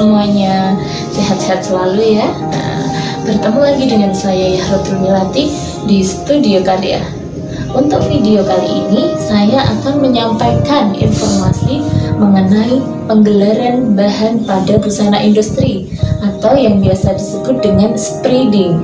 semuanya, sehat-sehat selalu ya. Bertemu lagi dengan saya Yahrotul Milati di Studio Karya. Untuk video kali ini saya akan menyampaikan informasi mengenai penggelaran bahan pada busana industri atau yang biasa disebut dengan spreading.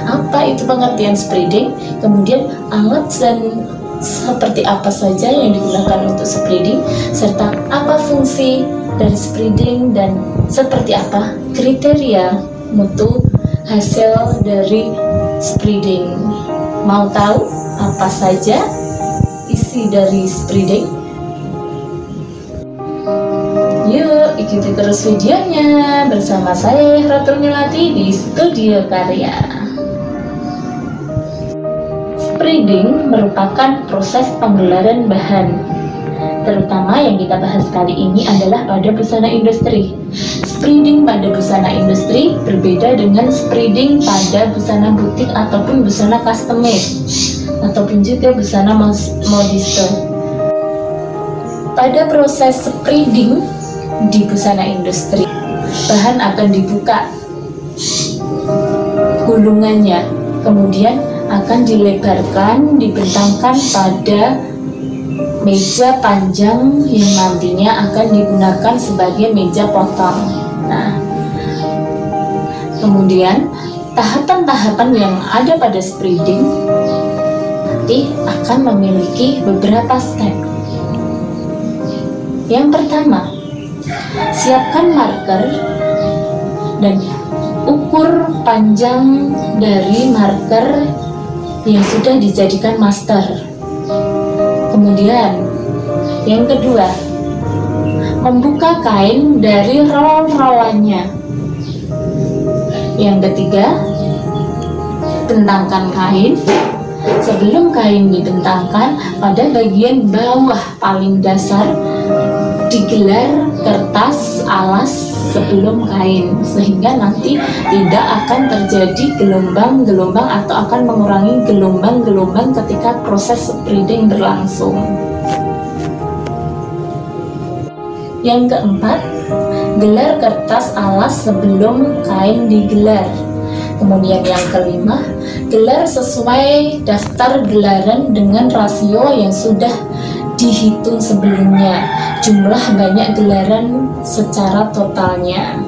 Apa itu pengertian spreading? Kemudian alat dan seperti apa saja yang digunakan untuk spreading, serta apa fungsi dari spreading dan seperti apa kriteria mutu hasil dari spreading. Mau tahu apa saja isi dari spreading? Yuk ikuti terus videonya bersama saya Yahrotul Milati di Studio Karya. Spreading merupakan proses penggelaran bahan, terutama yang kita bahas kali ini adalah pada busana industri. Spreading pada busana industri berbeda dengan spreading pada busana butik ataupun busana custom made, ataupun juga busana modiste. Pada proses spreading di busana industri, bahan akan dibuka gulungannya, kemudian akan dilebarkan, dibentangkan pada meja panjang yang nantinya akan digunakan sebagai meja potong. Kemudian tahapan-tahapan yang ada pada spreading nanti akan memiliki beberapa step. Yang pertama, siapkan marker dan ukur panjang dari marker yang sudah dijadikan master. Kemudian yang kedua, membuka kain dari roll-rollannya. Yang ketiga, bentangkan kain. Sebelum kain dibentangkan, pada bagian bawah paling dasar digelar kertas alas sebelum kain, sehingga nanti tidak akan terjadi gelombang-gelombang atau akan mengurangi gelombang-gelombang ketika proses spreading berlangsung. Yang keempat, gelar kertas alas sebelum kain digelar. Kemudian yang kelima, gelar sesuai daftar gelaran dengan rasio yang sudah dihitung sebelumnya, jumlah banyak gelaran secara totalnya.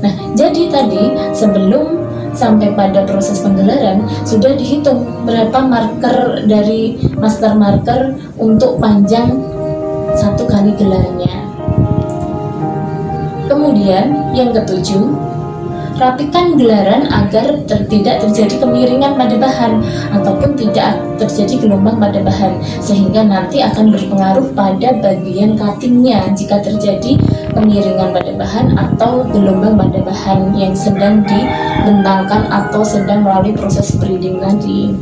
Nah, jadi tadi sebelum sampai pada proses penggelaran sudah dihitung berapa marker dari master marker untuk panjang satu kali gelarnya. Kemudian yang ketujuh, rapikan gelaran agar tidak terjadi kemiringan pada bahan ataupun tidak terjadi gelombang pada bahan, sehingga nanti akan berpengaruh pada bagian cuttingnya jika terjadi kemiringan pada bahan atau gelombang pada bahan yang sedang dibentangkan atau sedang melalui proses spreading tadi.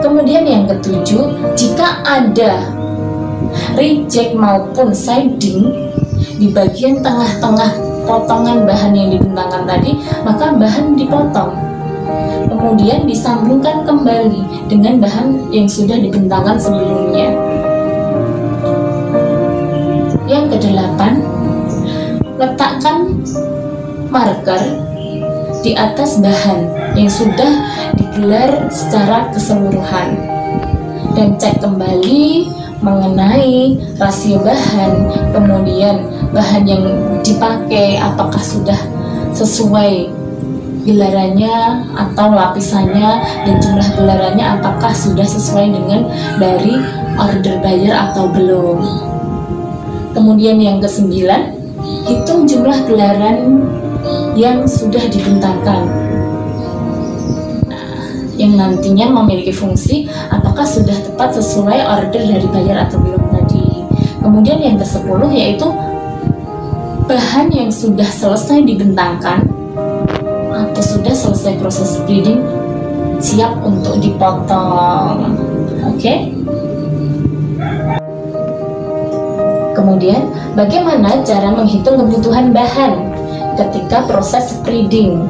Kemudian yang ketujuh, jika ada reject maupun siding di bagian tengah-tengah potongan bahan yang dibentangkan tadi, maka bahan dipotong, kemudian disambungkan kembali dengan bahan yang sudah dibentangkan sebelumnya. Yang kedelapan, letakkan marker di atas bahan yang sudah digelar secara keseluruhan dan cek kembali mengenai rasio bahan, kemudian bahan yang dipakai apakah sudah sesuai gelarannya atau lapisannya, dan jumlah gelarannya apakah sudah sesuai dengan dari order buyer atau belum. Kemudian yang kesembilan, hitung jumlah gelaran yang sudah dibentangkan, yang nantinya memiliki fungsi apakah sudah tepat sesuai order dari buyer atau belum tadi. Kemudian yang ke-10 yaitu bahan yang sudah selesai dibentangkan atau sudah selesai proses spreading siap untuk dipotong. Oke? Kemudian bagaimana cara menghitung kebutuhan bahan ketika proses spreading?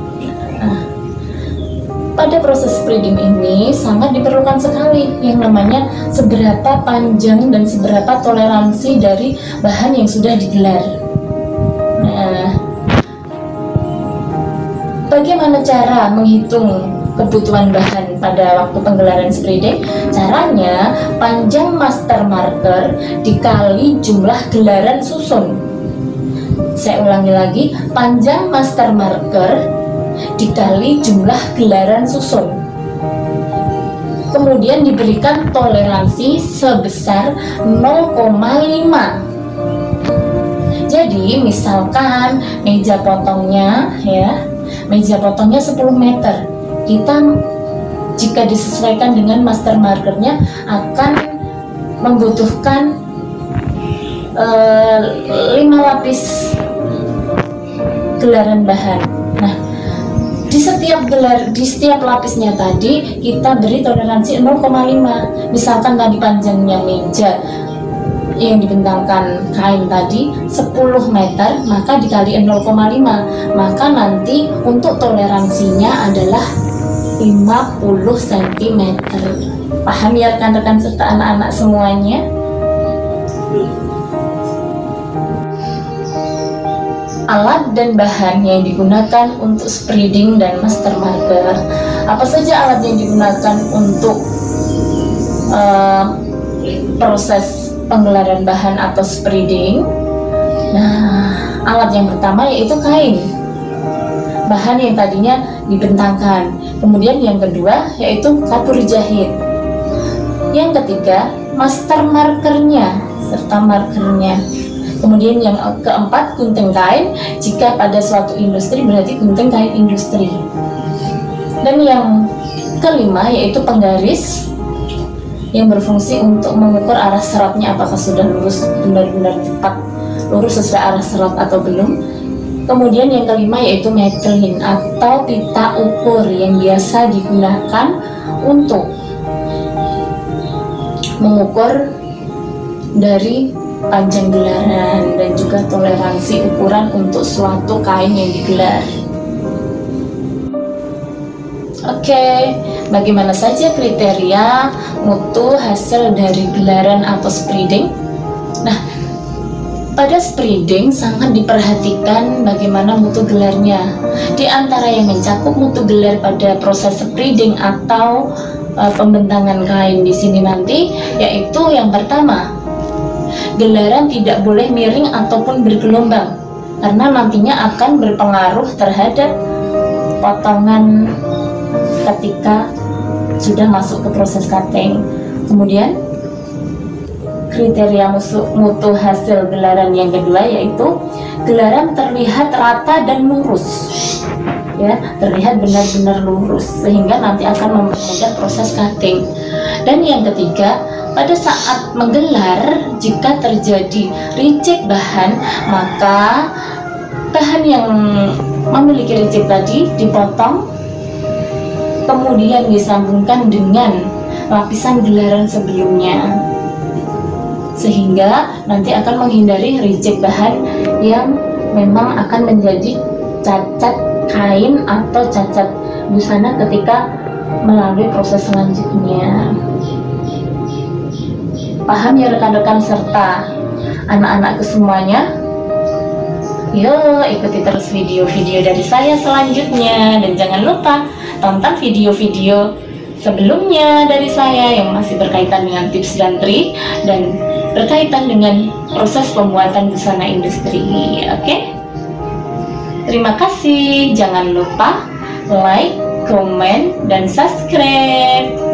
pada proses spreading ini sangat diperlukan sekali yang namanya seberapa panjang dan seberapa toleransi dari bahan yang sudah digelar. Nah, bagaimana cara menghitung kebutuhan bahan pada waktu penggelaran spreading? Caranya, panjang master marker dikali jumlah gelaran susun. Saya ulangi lagi, panjang master marker dikali jumlah gelaran susun. Kemudian diberikan toleransi sebesar 0,5. Jadi misalkan meja potongnya 10 meter. Kita jika disesuaikan dengan master markernya akan membutuhkan 5 lapis gelaran bahan. Nah, di setiap lapisnya tadi kita beri toleransi 0,5. Misalkan tadi panjangnya meja yang dibentangkan kain tadi 10 meter, maka dikali 0,5, maka nanti untuk toleransinya adalah 50 cm. Paham ya rekan-rekan serta anak-anak semuanya? Alat dan bahan yang digunakan untuk spreading dan master marker. Apa saja alat yang digunakan untuk proses penggelaran bahan atau spreading? Nah, alat yang pertama yaitu kain, bahan yang tadinya dibentangkan. Kemudian yang kedua yaitu kapur jahit. Yang ketiga, master markernya serta markernya. Kemudian yang keempat, gunting kain. Jika pada suatu industri berarti gunting kain industri. Dan yang kelima yaitu penggaris yang berfungsi untuk mengukur arah serotnya apakah sudah lurus, benar-benar tepat lurus sesuai arah serot atau belum. Kemudian yang kelima yaitu metlin atau pita ukur yang biasa digunakan untuk mengukur dari panjang gelaran dan juga toleransi ukuran untuk suatu kain yang digelar. Oke, bagaimana saja kriteria mutu hasil dari gelaran atau spreading? Nah, pada spreading sangat diperhatikan bagaimana mutu gelarnya. Di antara yang mencakup mutu gelar pada proses spreading atau pembentangan kain di sini nanti, yaitu yang pertama, gelaran tidak boleh miring ataupun bergelombang karena nantinya akan berpengaruh terhadap potongan ketika sudah masuk ke proses cutting. Kemudian kriteria mutu hasil gelaran yang kedua yaitu gelaran terlihat rata dan lurus, ya, terlihat benar-benar lurus sehingga nanti akan mempermudah proses cutting. Dan yang ketiga, pada saat menggelar jika terjadi reject bahan, maka bahan yang memiliki reject tadi dipotong kemudian disambungkan dengan lapisan gelaran sebelumnya sehingga nanti akan menghindari reject bahan yang memang akan menjadi cacat kain atau cacat busana ketika melalui proses selanjutnya. Paham ya rekan-rekan serta anak-anakku semuanya? Yuk ikuti terus video-video dari saya selanjutnya dan jangan lupa tonton video-video sebelumnya dari saya yang masih berkaitan dengan tips dan trik dan berkaitan dengan proses pembuatan busana industri. Oke? Terima kasih. Jangan lupa like, komen, dan subscribe.